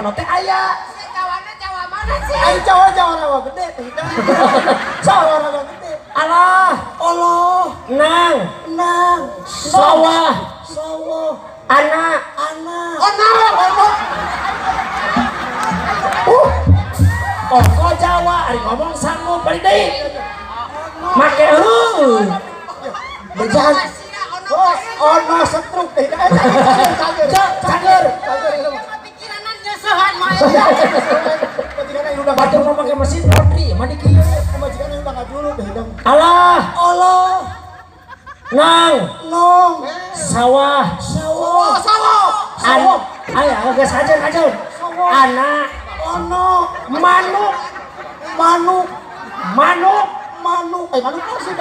kono teh aya. Jawane Jawa mana sih? Ayo Jawa rawa gede teh. Jawa rawa gede. Allah, Allah, nang, sawah, anak. Koko Jawa, ari ngomong sanggup bari deui. Make Bejan. Ono setruk teh. cager. Pikiranan nyeusehan mah. Majikan aing udah Batur mah make mesin laundry, mah di kieu. majikan aing udah dulu teh. Allah, nang, sawah, aya geus hajar. Anak, manuk. Manuk apa sih?